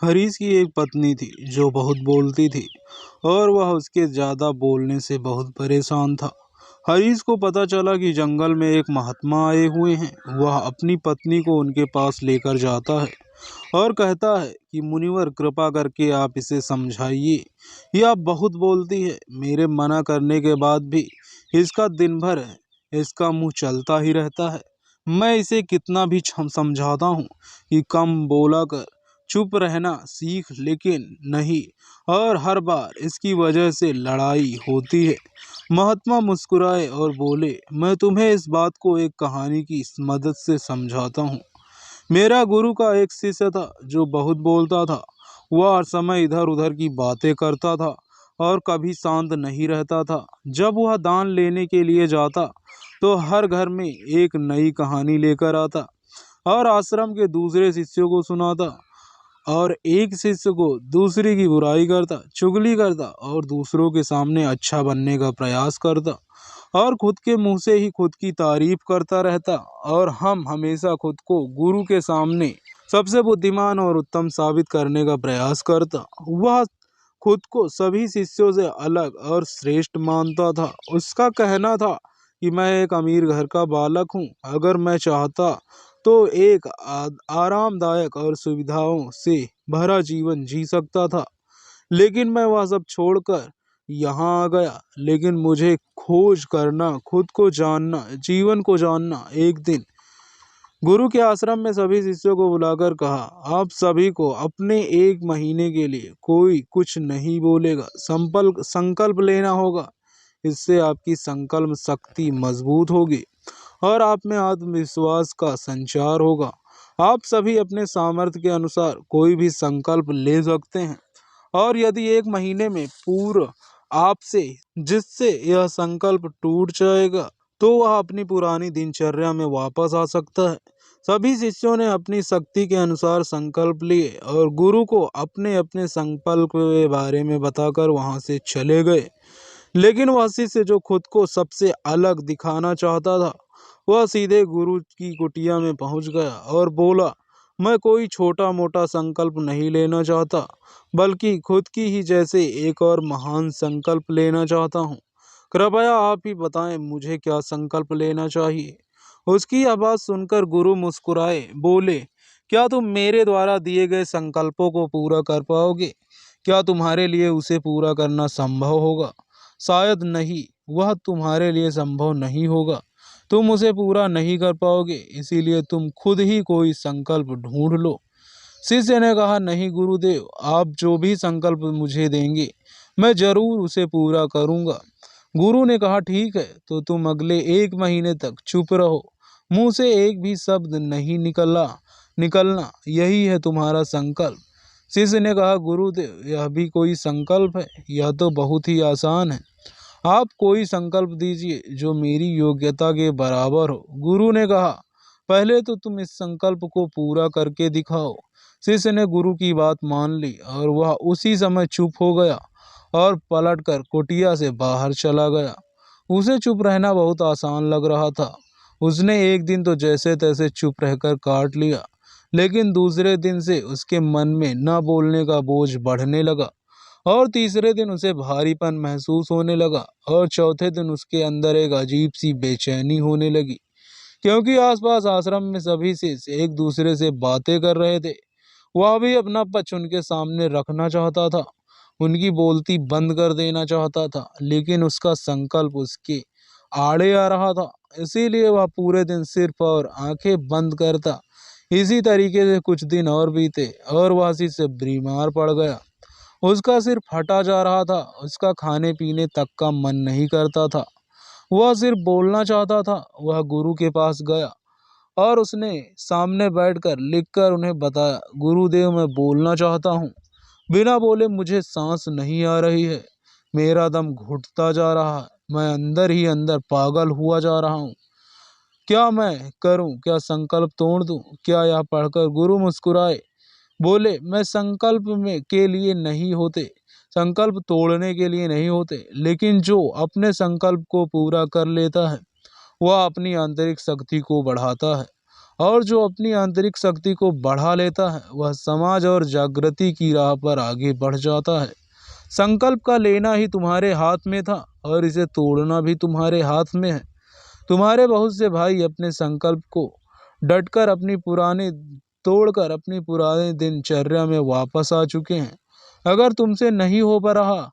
हरीश की एक पत्नी थी जो बहुत बोलती थी और वह उसके ज्यादा बोलने से बहुत परेशान था। हरीश को पता चला कि जंगल में एक महात्मा आए हुए हैं। वह अपनी पत्नी को उनके पास लेकर जाता है और कहता है कि मुनिवर कृपा करके आप इसे समझाइए। यह बहुत बोलती है, मेरे मना करने के बाद भी इसका दिन भर है इसका मुंह चलता ही रहता है। मैं इसे कितना भी समझाता हूँ कि कम बोला कर, चुप रहना सीख, लेकिन नहीं, और हर बार इसकी वजह से लड़ाई होती है। महात्मा मुस्कुराए और बोले, मैं तुम्हें इस बात को एक कहानी की मदद से समझाता हूँ। मेरा गुरु का एक शिष्य था जो बहुत बोलता था। वह हर समय इधर उधर की बातें करता था और कभी शांत नहीं रहता था। जब वह दान लेने के लिए जाता तो हर घर में एक नई कहानी लेकर आता और आश्रम के दूसरे शिष्यों को सुनाता, और एक शिष्य को दूसरे की बुराई करता, चुगली करता और दूसरों के सामने अच्छा बनने का प्रयास करता और खुद के मुंह से ही खुद की तारीफ करता रहता। और हम हमेशा खुद को गुरु के सामने सबसे बुद्धिमान और उत्तम साबित करने का प्रयास करता। वह खुद को सभी शिष्यों से अलग और श्रेष्ठ मानता था। उसका कहना था कि मैं एक अमीर घर का बालक हूँ, अगर मैं चाहता तो एक आरामदायक और सुविधाओं से भरा जीवन जी सकता था, लेकिन मैं वह सब छोड़कर यहाँ आ गया। लेकिन मुझे खोज करना, खुद को जानना, जीवन को जानना। एक दिन गुरु के आश्रम में सभी शिष्यों को बुलाकर कहा, आप सभी को अपने 1 महीने के लिए कोई कुछ नहीं बोलेगा। संकल्प लेना होगा। इससे आपकी संकल्प शक्ति मजबूत होगी और आप में आत्मविश्वास का संचार होगा। आप सभी अपने सामर्थ्य के अनुसार कोई भी संकल्प ले सकते हैं, और यदि 1 महीने में पूर्व आपसे जिससे यह संकल्प टूट जाएगा तो वह अपनी पुरानी दिनचर्या में वापस आ सकता है। सभी शिष्यों ने अपनी शक्ति के अनुसार संकल्प लिए और गुरु को अपने अपने संकल्प के बारे में बताकर वहां से चले गए। लेकिन वह शिष्य जो खुद को सबसे अलग दिखाना चाहता था, वह सीधे गुरु की कुटिया में पहुंच गया और बोला, मैं कोई छोटा मोटा संकल्प नहीं लेना चाहता, बल्कि खुद की ही जैसे एक और महान संकल्प लेना चाहता हूँ। कृपया आप ही बताएं मुझे क्या संकल्प लेना चाहिए। उसकी यह बात सुनकर गुरु मुस्कुराए, बोले, क्या तुम मेरे द्वारा दिए गए संकल्पों को पूरा कर पाओगे? क्या तुम्हारे लिए उसे पूरा करना संभव होगा? शायद नहीं, वह तुम्हारे लिए संभव नहीं होगा। तुम उसे पूरा नहीं कर पाओगे, इसीलिए तुम खुद ही कोई संकल्प ढूंढ लो। शिष्य ने कहा, नहीं गुरुदेव, आप जो भी संकल्प मुझे देंगे मैं जरूर उसे पूरा करूंगा। गुरु ने कहा, ठीक है, तो तुम अगले 1 महीने तक चुप रहो, मुंह से एक भी शब्द नहीं निकलना, यही है तुम्हारा संकल्प। शिष्य ने कहा, गुरुदेव, यह भी कोई संकल्प है? यह तो बहुत ही आसान है। आप कोई संकल्प दीजिए जो मेरी योग्यता के बराबर हो। गुरु ने कहा, पहले तो तुम इस संकल्प को पूरा करके दिखाओ। शिष्य ने गुरु की बात मान ली और वह उसी समय चुप हो गया और पलटकर कुटिया से बाहर चला गया। उसे चुप रहना बहुत आसान लग रहा था। उसने एक दिन तो जैसे तैसे चुप रहकर काट लिया, लेकिन दूसरे दिन से उसके मन में न बोलने का बोझ बढ़ने लगा, और तीसरे दिन उसे भारीपन महसूस होने लगा, और चौथे दिन उसके अंदर एक अजीब सी बेचैनी होने लगी, क्योंकि आसपास आश्रम में सभी शिष्य एक दूसरे से बातें कर रहे थे। वह भी अपना पक्ष उनके सामने रखना चाहता था, उनकी बोलती बंद कर देना चाहता था, लेकिन उसका संकल्प उसके आड़े आ रहा था। इसीलिए वह पूरे दिन सिर्फ और आंखें बंद करता। इसी तरीके से कुछ दिन और बीते और वह शिष्य बीमार पड़ गया। उसका सिर फटा जा रहा था, उसका खाने पीने तक का मन नहीं करता था, वह सिर्फ बोलना चाहता था। वह गुरु के पास गया और उसने सामने बैठकर लिखकर उन्हें बताया, गुरुदेव, मैं बोलना चाहता हूँ, बिना बोले मुझे सांस नहीं आ रही है, मेरा दम घुटता जा रहा है, मैं अंदर ही अंदर पागल हुआ जा रहा हूँ, क्या मैं करूँ? क्या संकल्प तोड़ दूँ? क्या? यह पढ़कर गुरु मुस्कुराए, बोले, मैं संकल्प में के लिए नहीं होते, संकल्प तोड़ने के लिए नहीं होते, लेकिन जो अपने संकल्प को पूरा कर लेता है वह अपनी आंतरिक शक्ति को बढ़ाता है और जो अपनी आंतरिक शक्ति को बढ़ा लेता है वह समाज और जागृति की राह पर आगे बढ़ जाता है। संकल्प का लेना ही तुम्हारे हाथ में था और इसे तोड़ना भी तुम्हारे हाथ में है। तुम्हारे बहुत से भाई अपने संकल्प को डटकर तोड़कर अपनी पुरानी दिनचर्या में वापस आ चुके हैं। अगर तुमसे नहीं हो पा रहा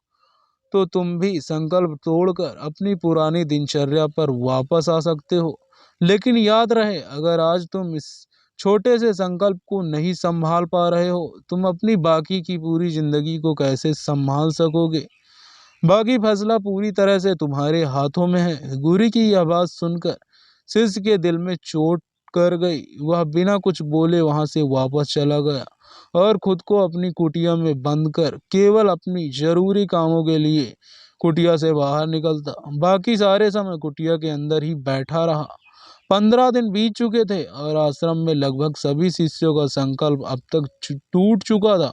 तो तुम भी संकल्प तोड़कर अपनी पुरानी दिनचर्या पर वापस आ सकते हो। लेकिन याद रहे, अगर आज तुम इस छोटे से संकल्प को नहीं संभाल पा रहे हो, तुम अपनी बाकी की पूरी जिंदगी को कैसे संभाल सकोगे। बाकी फैसला पूरी तरह से तुम्हारे हाथों में है। गुरु की यह बात सुनकर शिष्य के दिल में चोट कर गई। वह बिना कुछ बोले वहां से वापस चला गया और खुद को अपनी कुटिया में बंद कर केवल अपनी जरूरी कामों के लिए कुटिया से बाहर निकलता। बाकी सारे समय कुटिया के अंदर ही बैठा रहा। 15 दिन बीत चुके थे और आश्रम में लगभग सभी शिष्यों का संकल्प अब तक टूट चुका था,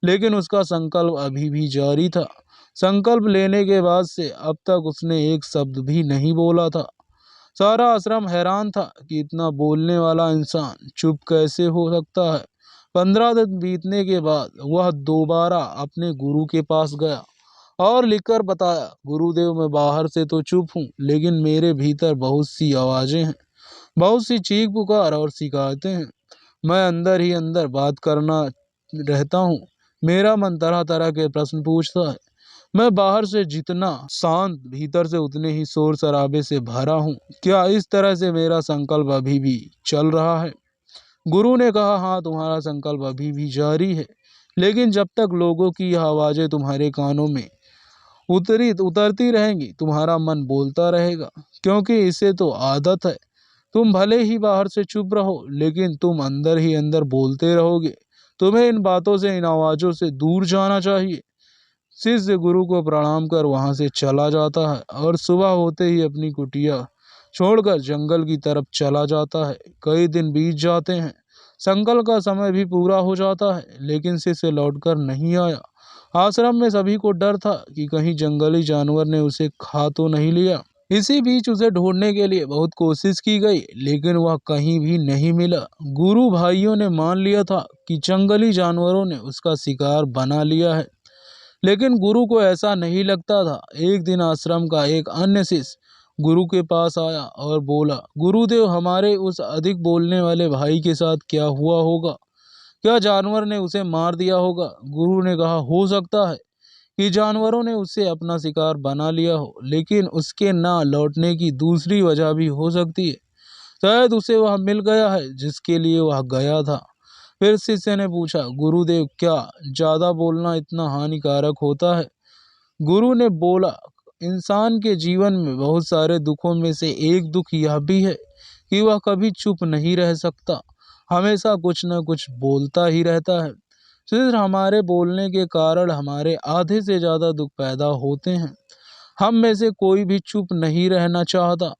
लेकिन उसका संकल्प अभी भी जारी था। संकल्प लेने के बाद से अब तक उसने एक शब्द भी नहीं बोला था। सारा आश्रम हैरान था कि इतना बोलने वाला इंसान चुप कैसे हो सकता है। 15 दिन बीतने के बाद वह दोबारा अपने गुरु के पास गया और लिखकर बताया, गुरुदेव, मैं बाहर से तो चुप हूँ, लेकिन मेरे भीतर बहुत सी आवाजें हैं, बहुत सी चीख पुकार और शिकायतें हैं। मैं अंदर ही अंदर बात करना रहता हूँ। मेरा मन तरह तरह के प्रश्न पूछता है। मैं बाहर से जितना शांत, भीतर से उतने ही शोर शराबे से भरा हूँ। क्या इस तरह से मेरा संकल्प अभी भी चल रहा है? गुरु ने कहा, हाँ, तुम्हारा संकल्प अभी भी जारी है, लेकिन जब तक लोगों की यह आवाजें तुम्हारे कानों में उतरती रहेंगी, तुम्हारा मन बोलता रहेगा, क्योंकि इसे तो आदत है। तुम भले ही बाहर से चुप रहो, लेकिन तुम अंदर ही अंदर बोलते रहोगे। तुम्हें इन बातों से, इन आवाजों से दूर जाना चाहिए। शिष्य गुरु को प्रणाम कर वहां से चला जाता है और सुबह होते ही अपनी कुटिया छोड़कर जंगल की तरफ चला जाता है। कई दिन बीत जाते हैं, संकल्प का समय भी पूरा हो जाता है, लेकिन शिष्य लौटकर नहीं आया। आश्रम में सभी को डर था कि कहीं जंगली जानवर ने उसे खा तो नहीं लिया। इसी बीच उसे ढूंढने के लिए बहुत कोशिश की गई, लेकिन वह कहीं भी नहीं मिला। गुरु भाइयों ने मान लिया था कि जंगली जानवरों ने उसका शिकार बना लिया है, लेकिन गुरु को ऐसा नहीं लगता था। एक दिन आश्रम का एक अन्य शिष्य गुरु के पास आया और बोला, गुरुदेव, हमारे उस अधिक बोलने वाले भाई के साथ क्या हुआ होगा? क्या जानवर ने उसे मार दिया होगा? गुरु ने कहा, हो सकता है कि जानवरों ने उसे अपना शिकार बना लिया हो, लेकिन उसके ना लौटने की दूसरी वजह भी हो सकती है। शायद उसे वह मिल गया है जिसके लिए वह गया था। फिर शिष्य ने पूछा, गुरुदेव, क्या ज्यादा बोलना इतना हानिकारक होता है? गुरु ने बोला, इंसान के जीवन में बहुत सारे दुखों में से एक दुख यह भी है कि वह कभी चुप नहीं रह सकता, हमेशा कुछ न कुछ बोलता ही रहता है। सिर्फ हमारे बोलने के कारण हमारे आधे से ज्यादा दुख पैदा होते हैं। हम में से कोई भी चुप नहीं रहना चाहता।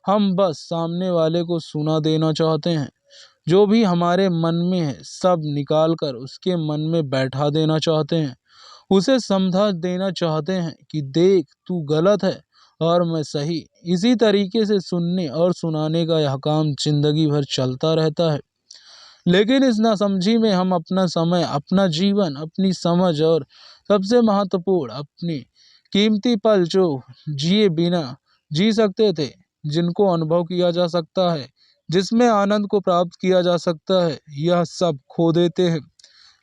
हम बस सामने वाले को सुना देना चाहते हैं। जो भी हमारे मन में है सब निकाल कर उसके मन में बैठा देना चाहते हैं। उसे समझा देना चाहते हैं कि देख, तू गलत है और मैं सही। इसी तरीके से सुनने और सुनाने का यह काम जिंदगी भर चलता रहता है। लेकिन इस नासमझी में हम अपना समय, अपना जीवन, अपनी समझ और सबसे महत्वपूर्ण अपनी कीमती पल जो जिए बिना जी सकते थे, जिनको अनुभव किया जा सकता है, जिसमें आनंद को प्राप्त किया जा सकता है, यह सब खो देते हैं।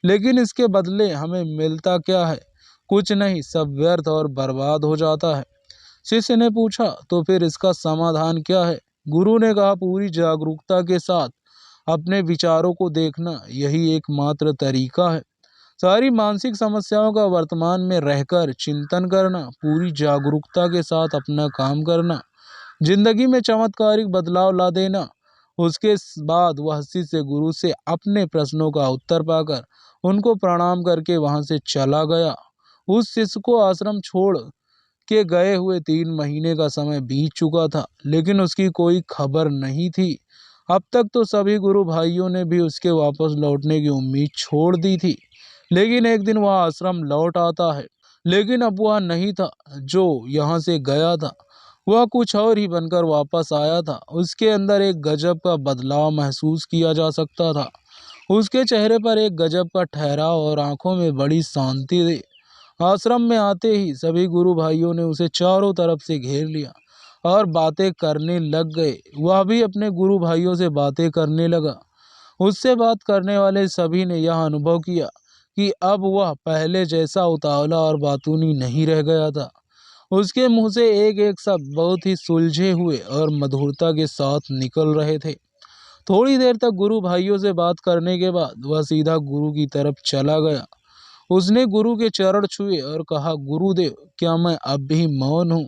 लेकिन इसके बदले हमें मिलता क्या है? कुछ नहीं, सब व्यर्थ और बर्बाद हो जाता है। शिष्य ने पूछा, तो फिर इसका समाधान क्या है? गुरु ने कहा, पूरी जागरूकता के साथ अपने विचारों को देखना, यही एकमात्र तरीका है। सारी मानसिक समस्याओं का वर्तमान में रहकर चिंतन करना, पूरी जागरूकता के साथ अपना काम करना, जिंदगी में चमत्कारिक बदलाव ला देना। उसके बाद वह शिष्य गुरु से अपने प्रश्नों का उत्तर पाकर उनको प्रणाम करके वहां से चला गया। उस शिष्य को आश्रम छोड़ के गए हुए 3 महीने का समय बीत चुका था, लेकिन उसकी कोई खबर नहीं थी। अब तक तो सभी गुरु भाइयों ने भी उसके वापस लौटने की उम्मीद छोड़ दी थी। लेकिन एक दिन वह आश्रम लौट आता है, लेकिन अब वह नहीं था जो यहाँ से गया था। वह कुछ और ही बनकर वापस आया था। उसके अंदर एक गजब का बदलाव महसूस किया जा सकता था। उसके चेहरे पर एक गजब का ठहराव और आंखों में बड़ी शांति थी। आश्रम में आते ही सभी गुरु भाइयों ने उसे चारों तरफ से घेर लिया और बातें करने लग गए। वह भी अपने गुरु भाइयों से बातें करने लगा। उससे बात करने वाले सभी ने यह अनुभव किया कि अब वह पहले जैसा उतावला और बातूनी नहीं रह गया था। उसके मुंह से एक एक शब्द बहुत ही सुलझे हुए और मधुरता के साथ निकल रहे थे। थोड़ी देर तक गुरु भाइयों से बात करने के बाद वह सीधा गुरु की तरफ चला गया। उसने गुरु के चरण छुए और कहा, गुरुदेव, क्या मैं अब भी मौन हूँ?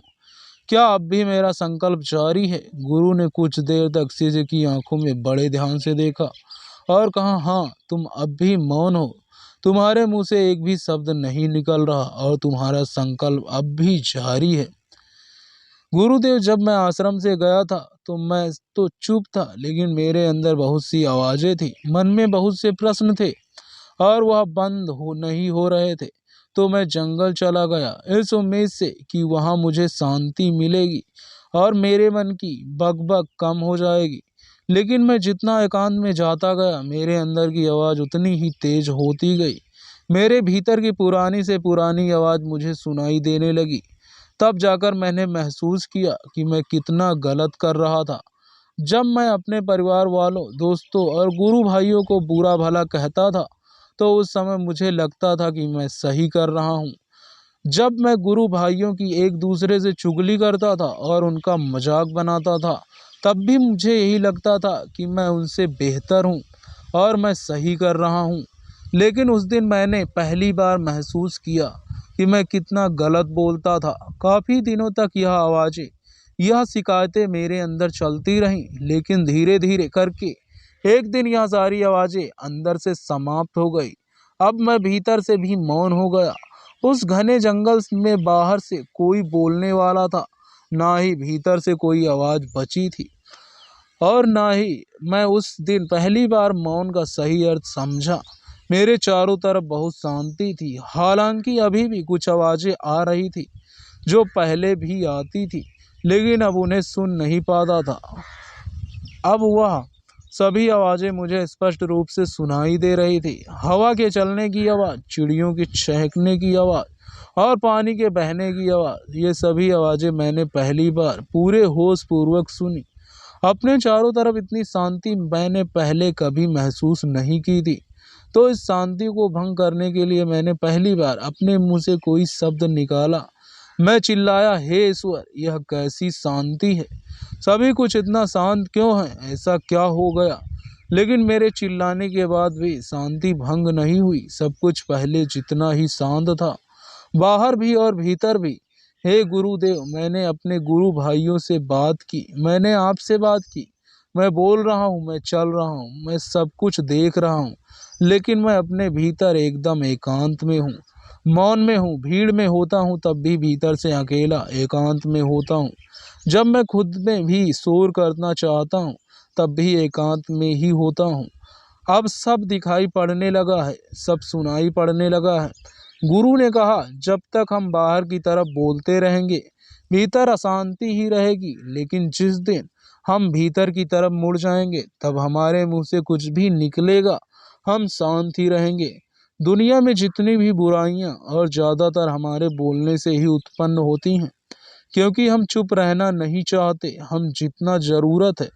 क्या अब भी मेरा संकल्प जारी है? गुरु ने कुछ देर तक शिष्य की आंखों में बड़े ध्यान से देखा और कहा, हाँ, तुम अब भी मौन हो। तुम्हारे मुंह से एक भी शब्द नहीं निकल रहा और तुम्हारा संकल्प अब भी जारी है। गुरुदेव, जब मैं आश्रम से गया था तो मैं तो चुप था, लेकिन मेरे अंदर बहुत सी आवाजें थी, मन में बहुत से प्रश्न थे और वह बंद हो नहीं हो रहे थे। तो मैं जंगल चला गया इस उम्मीद से कि वहाँ मुझे शांति मिलेगी और मेरे मन की बकबक कम हो जाएगी। लेकिन मैं जितना एकांत में जाता गया, मेरे अंदर की आवाज़ उतनी ही तेज होती गई। मेरे भीतर की पुरानी से पुरानी आवाज़ मुझे सुनाई देने लगी। तब जाकर मैंने महसूस किया कि मैं कितना गलत कर रहा था। जब मैं अपने परिवार वालों, दोस्तों और गुरु भाइयों को बुरा भला कहता था तो उस समय मुझे लगता था कि मैं सही कर रहा हूँ। जब मैं गुरु भाइयों की एक दूसरे से चुगली करता था और उनका मजाक बनाता था, तब भी मुझे यही लगता था कि मैं उनसे बेहतर हूँ और मैं सही कर रहा हूँ। लेकिन उस दिन मैंने पहली बार महसूस किया कि मैं कितना गलत बोलता था। काफ़ी दिनों तक यह आवाज़ें, यह शिकायतें मेरे अंदर चलती रहीं, लेकिन धीरे धीरे करके एक दिन यह सारी आवाज़ें अंदर से समाप्त हो गई। अब मैं भीतर से भी मौन हो गया। उस घने जंगल में बाहर से कोई बोलने वाला था, ना ही भीतर से कोई आवाज़ बची थी, और ना ही मैं उस दिन पहली बार मौन का सही अर्थ समझा। मेरे चारों तरफ बहुत शांति थी, हालांकि अभी भी कुछ आवाज़ें आ रही थी जो पहले भी आती थी, लेकिन अब उन्हें सुन नहीं पाता था। अब वह सभी आवाज़ें मुझे स्पष्ट रूप से सुनाई दे रही थी। हवा के चलने की आवाज़, चिड़ियों के चहकने की आवाज़ और पानी के बहने की आवाज़, ये सभी आवाज़ें मैंने पहली बार पूरे होश पूर्वक सुनी। अपने चारों तरफ इतनी शांति मैंने पहले कभी महसूस नहीं की थी। तो इस शांति को भंग करने के लिए मैंने पहली बार अपने मुंह से कोई शब्द निकाला। मैं चिल्लाया, हे ईश्वर, यह कैसी शांति है? सभी कुछ इतना शांत क्यों है? ऐसा क्या हो गया? लेकिन मेरे चिल्लाने के बाद भी शांति भंग नहीं हुई। सब कुछ पहले जितना ही शांत था, बाहर भी और भीतर भी। हे गुरुदेव, मैंने अपने गुरु भाइयों से बात की, मैंने आपसे बात की। मैं बोल रहा हूँ, मैं चल रहा हूँ, मैं सब कुछ देख रहा हूँ, लेकिन मैं अपने भीतर एकदम एकांत में हूँ, मौन में हूँ। भीड़ में होता हूँ तब भी भीतर से अकेला एकांत में होता हूँ। जब मैं खुद में भी शोर करना चाहता हूँ तब भी एकांत में ही होता हूँ। अब सब दिखाई पड़ने लगा है, सब सुनाई पड़ने लगा है। गुरु ने कहा, जब तक हम बाहर की तरफ बोलते रहेंगे, भीतर अशांति ही रहेगी, लेकिन जिस दिन हम भीतर की तरफ मुड़ जाएंगे, तब हमारे मुंह से कुछ भी निकलेगा, हम शांत ही रहेंगे। दुनिया में जितनी भी बुराइयां और ज़्यादातर हमारे बोलने से ही उत्पन्न होती हैं, क्योंकि हम चुप रहना नहीं चाहते। हम जितना ज़रूरत है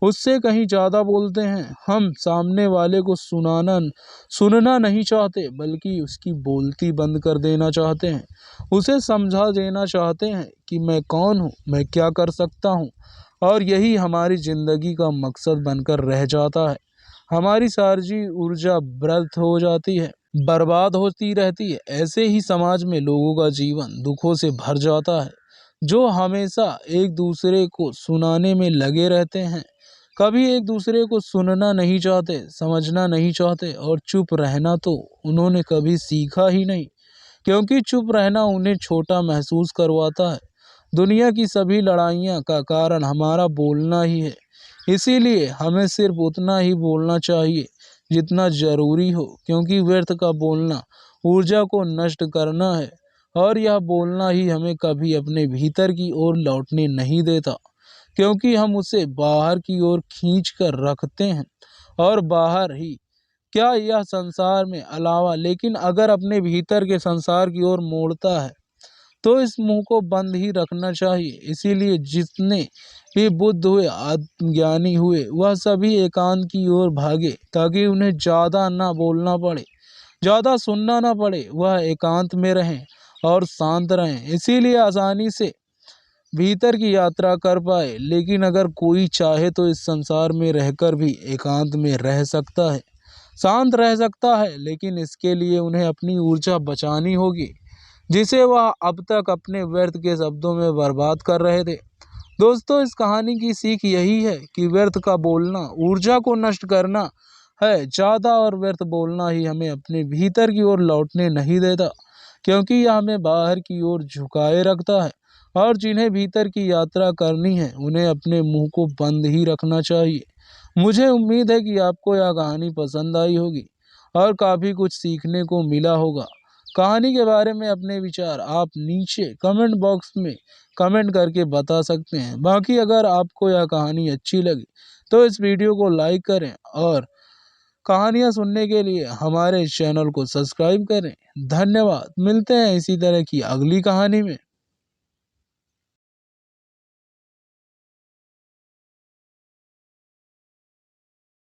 उससे कहीं ज़्यादा बोलते हैं। हम सामने वाले को सुनना नहीं चाहते, बल्कि उसकी बोलती बंद कर देना चाहते हैं। उसे समझा देना चाहते हैं कि मैं कौन हूँ, मैं क्या कर सकता हूँ, और यही हमारी ज़िंदगी का मकसद बनकर रह जाता है। हमारी सारी ऊर्जा व्यर्थ हो जाती है, बर्बाद होती रहती है। ऐसे ही समाज में लोगों का जीवन दुखों से भर जाता है, जो हमेशा एक दूसरे को सुनाने में लगे रहते हैं, कभी एक दूसरे को सुनना नहीं चाहते, समझना नहीं चाहते, और चुप रहना तो उन्होंने कभी सीखा ही नहीं, क्योंकि चुप रहना उन्हें छोटा महसूस करवाता है। दुनिया की सभी लड़ाइयाँ का कारण हमारा बोलना ही है। इसीलिए हमें सिर्फ उतना ही बोलना चाहिए जितना ज़रूरी हो, क्योंकि व्यर्थ का बोलना ऊर्जा को नष्ट करना है और यह बोलना ही हमें कभी अपने भीतर की ओर लौटने नहीं देता, क्योंकि हम उसे बाहर की ओर खींच कर रखते हैं और बाहर ही क्या यह संसार में अलावा, लेकिन अगर अपने भीतर के संसार की ओर मोड़ता है तो इस मुंह को बंद ही रखना चाहिए। इसीलिए जितने भी बुद्ध हुए, आत्मज्ञानी हुए, वह सभी एकांत की ओर भागे ताकि उन्हें ज़्यादा ना बोलना पड़े, ज़्यादा सुनना ना पड़े। वह एकांत में रहें और शांत रहें, इसीलिए आसानी से भीतर की यात्रा कर पाए। लेकिन अगर कोई चाहे तो इस संसार में रहकर भी एकांत में रह सकता है, शांत रह सकता है, लेकिन इसके लिए उन्हें अपनी ऊर्जा बचानी होगी, जिसे वह अब तक अपने व्यर्थ के शब्दों में बर्बाद कर रहे थे। दोस्तों, इस कहानी की सीख यही है कि व्यर्थ का बोलना ऊर्जा को नष्ट करना है। ज़्यादा और व्यर्थ बोलना ही हमें अपने भीतर की ओर लौटने नहीं देता, क्योंकि यह हमें बाहर की ओर झुकाए रखता है। और जिन्हें भीतर की यात्रा करनी है, उन्हें अपने मुंह को बंद ही रखना चाहिए। मुझे उम्मीद है कि आपको यह कहानी पसंद आई होगी और काफ़ी कुछ सीखने को मिला होगा। कहानी के बारे में अपने विचार आप नीचे कमेंट बॉक्स में कमेंट करके बता सकते हैं। बाकी अगर आपको यह कहानी अच्छी लगी तो इस वीडियो को लाइक करें और कहानियाँ सुनने के लिए हमारे चैनल को सब्सक्राइब करें। धन्यवाद। मिलते हैं इसी तरह की अगली कहानी में।